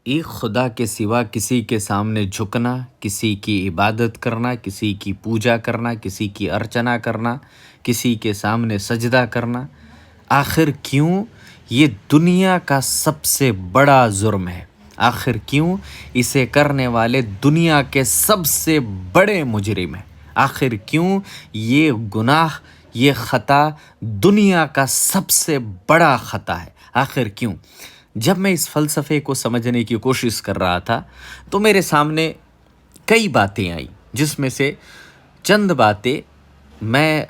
ایک خدا کے سوا کسی کے سامنے جھکنا، کسی کی عبادت کرنا، کسی کی پوجا کرنا، کسی کی ارچنا کرنا، کسی کے سامنے سجدہ کرنا، آخر کیوں یہ دنیا کا سب سے بڑا جرم ہے؟ آخر کیوں اسے کرنے والے دنیا کے سب سے بڑے مجرم ہیں؟ آخر کیوں یہ گناہ، یہ خطا دنیا کا سب سے بڑا خطا ہے؟ آخر کیوں؟ جب میں اس فلسفے کو سمجھنے کی کوشش کر رہا تھا تو میرے سامنے کئی باتیں آئیں، جس میں سے چند باتیں میں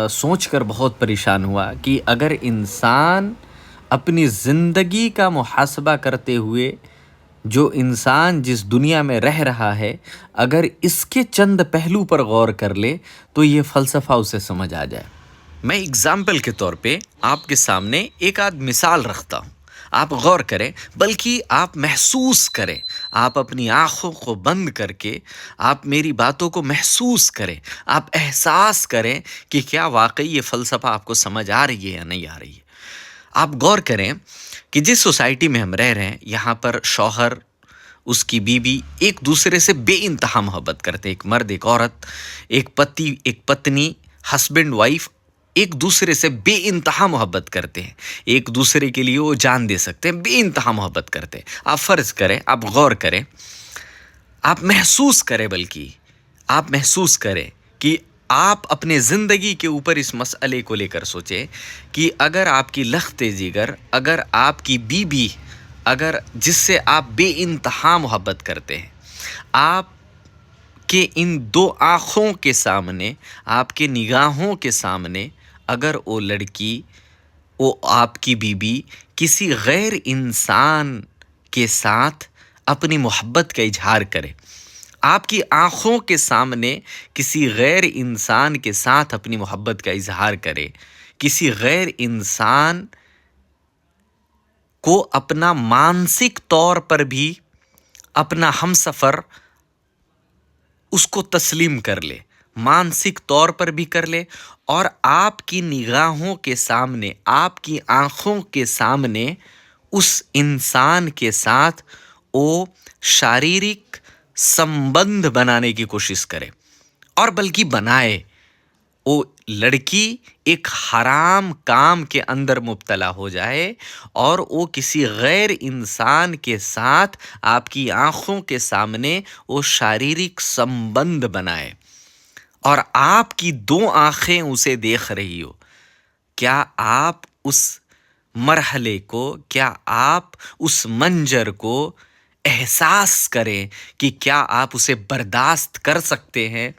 سوچ کر بہت پریشان ہوا کہ اگر انسان اپنی زندگی کا محاسبہ کرتے ہوئے جو انسان جس دنیا میں رہ رہا ہے، اگر اس کے چند پہلو پر غور کر لے تو یہ فلسفہ اسے سمجھ آ جائے۔ میں اگزامپل کے طور پہ آپ کے سامنے ایک آدھ مثال رکھتا ہوں، آپ غور کریں، بلکہ آپ محسوس کریں، آپ اپنی آنکھوں کو بند کر کے آپ میری باتوں کو محسوس کریں، آپ احساس کریں کہ کیا واقعی یہ فلسفہ آپ کو سمجھ آ رہی ہے یا نہیں آ رہی ہے۔ آپ غور کریں کہ جس سوسائٹی میں ہم رہ رہے ہیں، یہاں پر شوہر، اس کی بیوی ایک دوسرے سے بے انتہا محبت کرتے ہیں، ایک مرد ایک عورت، ایک پتی ایک پتنی، ہسبینڈ وائف ایک دوسرے سے بے انتہا محبت کرتے ہیں، ایک دوسرے کے لیے وہ جان دے سکتے ہیں، بے انتہا محبت کرتے ہیں۔ آپ فرض کریں، آپ غور کریں، آپ محسوس کریں، بلکہ آپ محسوس کریں کہ آپ اپنے زندگی کے اوپر اس مسئلے کو لے کر سوچیں کہ اگر آپ کی لخت جگر، اگر آپ کی بیوی، اگر جس سے آپ بے انتہا محبت کرتے ہیں، آپ کہ ان دو آنکھوں کے سامنے، آپ کے نگاہوں کے سامنے اگر وہ لڑکی، وہ آپ کی بیوی کسی غیر انسان کے ساتھ اپنی محبت کا اظہار کرے، آپ کی آنکھوں کے سامنے کسی غیر انسان کے ساتھ اپنی محبت کا اظہار کرے، کسی غیر انسان کو اپنا مانسک طور پر بھی اپنا ہمسفر اس کو تسلیم کر لے، مانسک طور پر بھی کر لے، اور آپ کی نگاہوں کے سامنے، آپ کی آنکھوں کے سامنے اس انسان کے ساتھ وہ شاریرک سمبند بنانے کی کوشش کرے، اور بلکہ بنائے، وہ لڑکی ایک حرام کام کے اندر مبتلا ہو جائے اور وہ کسی غیر انسان کے ساتھ آپ کی آنکھوں کے سامنے وہ شاریرک سمبند بنائے، اور آپ کی دو آنکھیں اسے دیکھ رہی ہو، کیا آپ اس مرحلے کو، کیا آپ اس منظر کو احساس کریں کہ کیا آپ اسے برداشت کر سکتے ہیں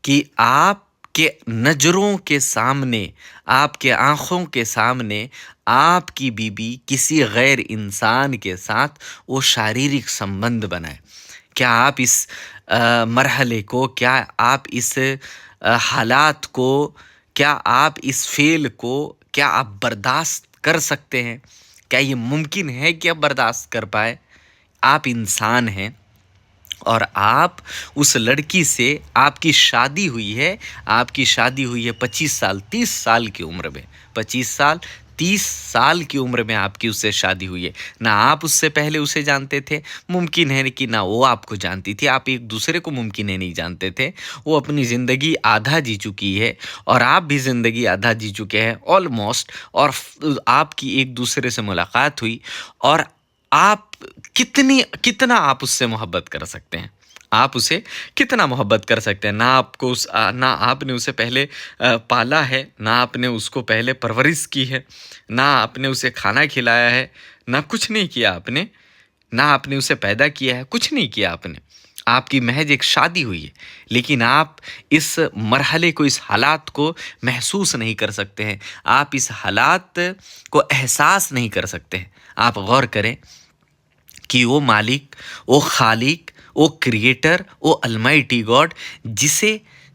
کہ آپ کے نظروں کے سامنے، آپ کے آنکھوں کے سامنے آپ کی بیوی کسی غیر انسان کے ساتھ وہ شاریرک سمبند بنائے؟ کیا آپ اس مرحلے کو، کیا آپ اس حالات کو، کیا آپ اس فعل کو، کیا آپ برداشت کر سکتے ہیں؟ کیا یہ ممکن ہے کہ آپ برداشت کر پائے؟ آپ انسان ہیں، اور آپ اس لڑکی سے، آپ کی شادی ہوئی ہے، آپ کی شادی ہوئی ہے 25 سال 30 سال کی عمر میں، 25 سال 30 سال کی عمر میں آپ کی اس سے شادی ہوئی ہے، نہ آپ اس سے پہلے اسے جانتے تھے، ممکن ہے کہ نہ وہ آپ کو جانتی تھی، آپ ایک دوسرے کو ممکن ہے نہیں جانتے تھے، وہ اپنی زندگی آدھا جی چکی ہے اور آپ بھی زندگی آدھا جی چکے ہیں آلموسٹ، اور آپ کی ایک دوسرے سے ملاقات ہوئی، اور آپ کتنا آپ اس سے محبت کر سکتے ہیں؟ آپ اسے کتنا محبت کر سکتے ہیں؟ نہ آپ نے اسے پہلے پالا ہے، نہ آپ نے اس کو پہلے پرورش کی ہے، نہ آپ نے اسے کھانا کھلایا ہے، نہ کچھ نہیں کیا آپ نے، نہ آپ نے اسے پیدا کیا ہے، کچھ نہیں کیا آپ نے، آپ کی محض ایک شادی ہوئی ہے، لیکن آپ اس مرحلے کو، اس حالات کو محسوس نہیں کر سکتے ہیں، آپ اس حالات کو احساس نہیں کر سکتے ہیں۔ آپ غور کریں کہ وہ مالک، وہ خالق، وہ کریٹر، وہ المائٹی گاڈ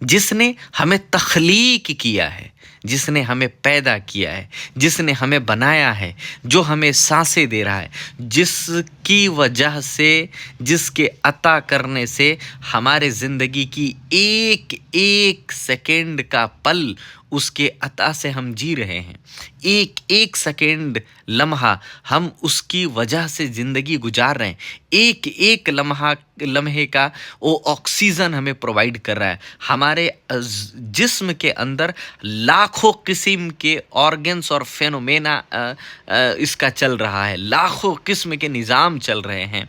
جس نے ہمیں تخلیق کیا ہے، جس نے ہمیں پیدا کیا ہے، جس نے ہمیں بنایا ہے، جو ہمیں سانسیں دے رہا ہے، جس کی وجہ سے، جس کے عطا کرنے سے ہمارے زندگی کی ایک ایک سیکنڈ کا پل اس کے عطا سے ہم جی رہے ہیں، ایک ایک سیکنڈ لمحہ ہم اس کی وجہ سے زندگی گزار رہے ہیں. ایک ایک لمحے کا وہ آکسیجن ہمیں پرووائڈ کر رہا ہے. ہمارے جسم کے اندر لاکھوں قسم کے آرگنس اور فینومینا اس کا چل رہا ہے. لاکھوں قسم کے نظام چل رہے ہیں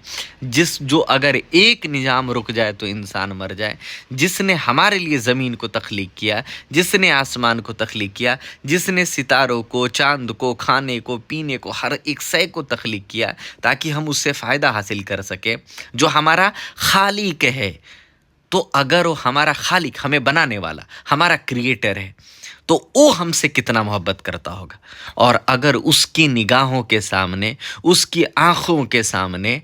جو اگر ایک نظام رک جائے تو انسان مر جائے. جس نے ہمارے لیے زمین کو تخلیق کیا, جس نے آسمان کو تخلیق کیا, جس نے ستاروں کو, چاند کو, کھانے کو, پینے کو, ہر ایک شے کو تخلیق کیا تاکہ ہم اس سے فائدہ حاصل کر سکیں, جو ہمارا خالق ہے. تو اگر وہ ہمارا خالق, ہمیں بنانے والا, ہمارا کریٹر ہے, تو وہ ہم سے کتنا محبت کرتا ہوگا. اور اگر اس کی نگاہوں کے سامنے, اس کی آنکھوں کے سامنے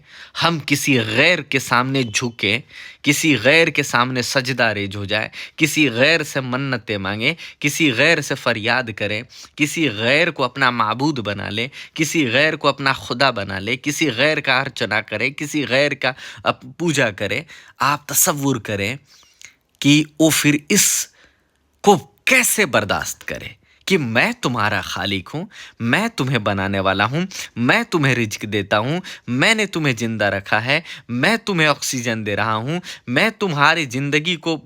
ہم کسی غیر کے سامنے جھکیں, کسی غیر کے سامنے سجدہ ریز ہو جائے, کسی غیر سے منتیں مانگیں, کسی غیر سے فریاد کریں, کسی غیر کو اپنا معبود بنا لے, کسی غیر کو اپنا خدا بنا لے, کسی غیر کا ارچنا کرے, کسی غیر کا پوجا کرے, آپ تصور کریں کہ وہ پھر اس کو کیسے برداشت کرے کہ میں تمہارا خالق ہوں, میں تمہیں بنانے والا ہوں, میں تمہیں رزق دیتا ہوں, میں نے تمہیں زندہ رکھا ہے, میں تمہیں آکسیجن دے رہا ہوں, میں تمہاری زندگی کو,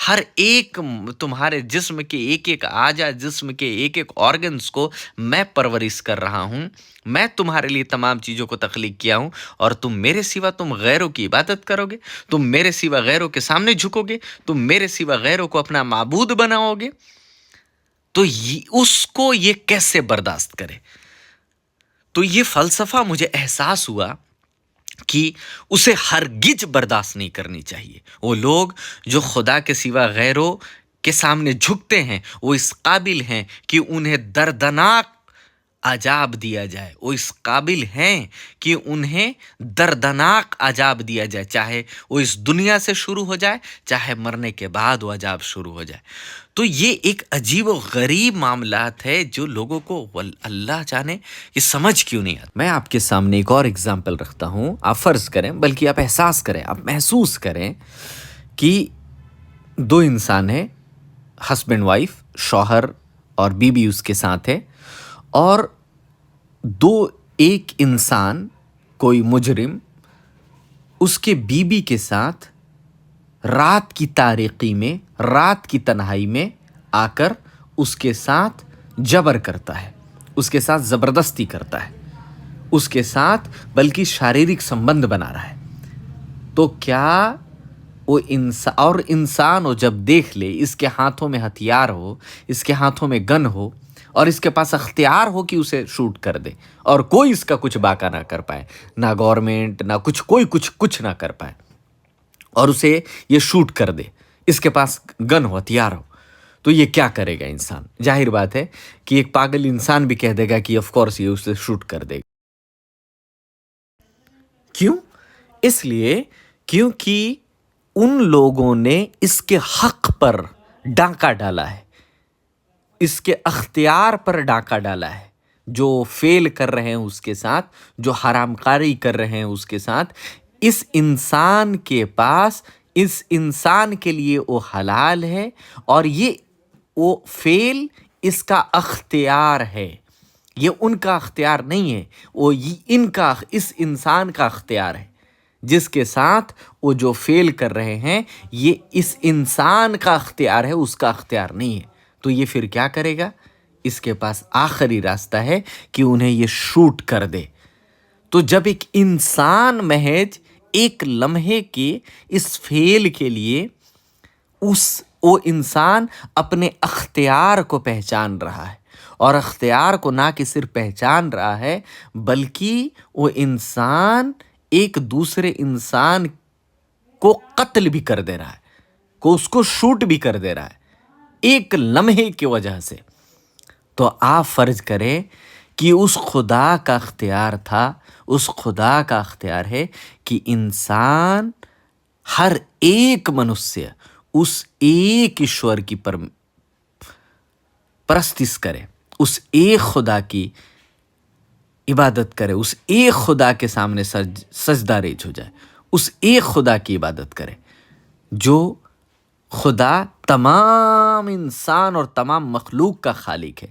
ہر ایک تمہارے جسم کے ایک ایک اعضاء, جسم کے ایک ایک آرگنس کو میں پرورش کر رہا ہوں. میں تمہارے لیے تمام چیزوں کو تخلیق کیا ہوں, اور تم میرے سوا تم غیروں کی عبادت کرو گے, تم میرے سوا غیروں کے سامنے جھکو گے, تم میرے سوا غیروں کو اپنا معبود بناؤ گے. تو اس کو یہ کیسے برداشت کرے؟ تو یہ فلسفہ مجھے احساس ہوا کہ اسے ہرگز برداشت نہیں کرنی چاہیے. وہ لوگ جو خدا کے سوا غیروں کے سامنے جھکتے ہیں, وہ اس قابل ہیں کہ انہیں دردناک عذاب دیا جائے, وہ اس قابل ہیں کہ انہیں دردناک عذاب دیا جائے, چاہے وہ اس دنیا سے شروع ہو جائے, چاہے مرنے کے بعد وہ عذاب شروع ہو جائے. تو یہ ایک عجیب و غریب معاملات ہے جو لوگوں کو اللہ جانے یہ سمجھ کیوں نہیں آتا. میں آپ کے سامنے ایک اور اگزامپل رکھتا ہوں. آپ فرض کریں, بلکہ آپ احساس کریں, آپ محسوس کریں کہ دو انسان ہیں, ہسبینڈ وائف, شوہر اور بیوی اس کے ساتھ ہے, اور ایک انسان, کوئی مجرم, اس کے بیوی کے ساتھ رات کی تاریکی میں, رات کی تنہائی میں آ کر اس کے ساتھ جبر کرتا ہے, اس کے ساتھ زبردستی کرتا ہے, اس کے ساتھ بلکہ شاریرک سمبند بنا رہا ہے. تو کیا وہ انسان وہ جب دیکھ لے, اس کے ہاتھوں میں ہتھیار ہو, اس کے ہاتھوں میں گن ہو, اور اس کے پاس اختیار ہو کہ اسے شوٹ کر دے, اور کوئی اس کا کچھ باقا نہ کر پائے, نہ گورنمنٹ, نہ کوئی کچھ نہ کر پائے, اور اسے یہ شوٹ کر دے, اس کے پاس گن ہو, ہتھیار ہو, تو یہ کیا کرے گا انسان؟ ظاہر بات ہے کہ ایک پاگل انسان بھی کہہ دے گا کہ آف کورس یہ اسے شوٹ کر دے گا. کیوں؟ اس لیے کیونکہ ان لوگوں نے اس کے حق پر ڈاکہ ڈالا ہے, اس کے اختیار پر ڈاکہ ڈالا ہے. جو فیل کر رہے ہیں اس کے ساتھ, جو حرام کاری کر رہے ہیں اس کے ساتھ, اس انسان کے پاس, اس انسان کے لیے وہ حلال ہے, اور یہ وہ فیل اس کا اختیار ہے. یہ ان کا اختیار نہیں ہے, وہ اس انسان کا اختیار ہے. جس کے ساتھ وہ جو فیل کر رہے ہیں, یہ اس انسان کا اختیار ہے, اس کا اختیار نہیں ہے. تو یہ پھر کیا کرے گا؟ اس کے پاس آخری راستہ ہے کہ انہیں یہ شوٹ کر دے. تو جب ایک انسان محض ایک لمحے کے اس فیل کے لیے وہ انسان اپنے اختیار کو پہچان رہا ہے, اور اختیار کو نہ کہ صرف پہچان رہا ہے, بلکہ وہ انسان ایک دوسرے انسان کو قتل بھی کر دے رہا ہے, کو اس کو شوٹ بھی کر دے رہا ہے ایک لمحے کی وجہ سے. تو آپ فرض کریں کہ اس خدا کا اختیار تھا, اس خدا کا اختیار ہے کہ انسان, ہر ایک منوسیہ اس ایک ایشور کی پرستش کرے, اس ایک خدا کی عبادت کرے, اس ایک خدا کے سامنے سجدہ ریز ہو جائے, اس ایک خدا کی عبادت کرے جو خدا تمام انسان اور تمام مخلوق کا خالق ہے,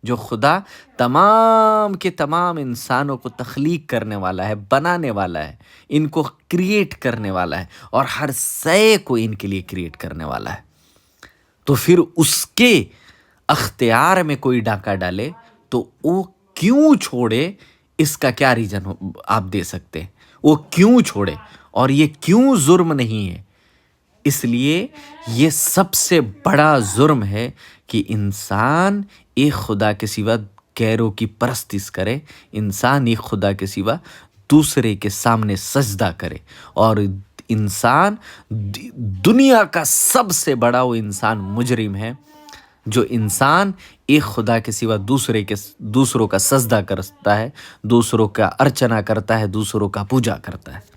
جو خدا تمام کے تمام انسانوں کو تخلیق کرنے والا ہے، بنانے والا ہے، ان کو کریٹ کرنے والا ہے اور ہر شے کو ان کے لیے کریٹ کرنے والا ہے، تو پھر اس کے اختیار میں کوئی ڈاکہ ڈالے تو وہ کیوں چھوڑے؟ اس کا کیا ریزن آپ دے سکتے ہیں؟ وہ کیوں چھوڑے؟ اور یہ کیوں جرم نہیں ہے؟ اس لیے یہ سب سے بڑا جرم ہے کہ انسان ایک خدا کے سوا غیروں کی پرستش کرے، انسان ایک خدا کے سوا دوسرے کے سامنے سجدہ کرے، اور انسان دنیا کا سب سے بڑا وہ انسان مجرم ہے جو انسان ایک خدا کے سوا دوسروں کا سجدہ کرتا ہے، دوسروں کا ارچنا کرتا ہے، دوسروں کا پوجا کرتا ہے۔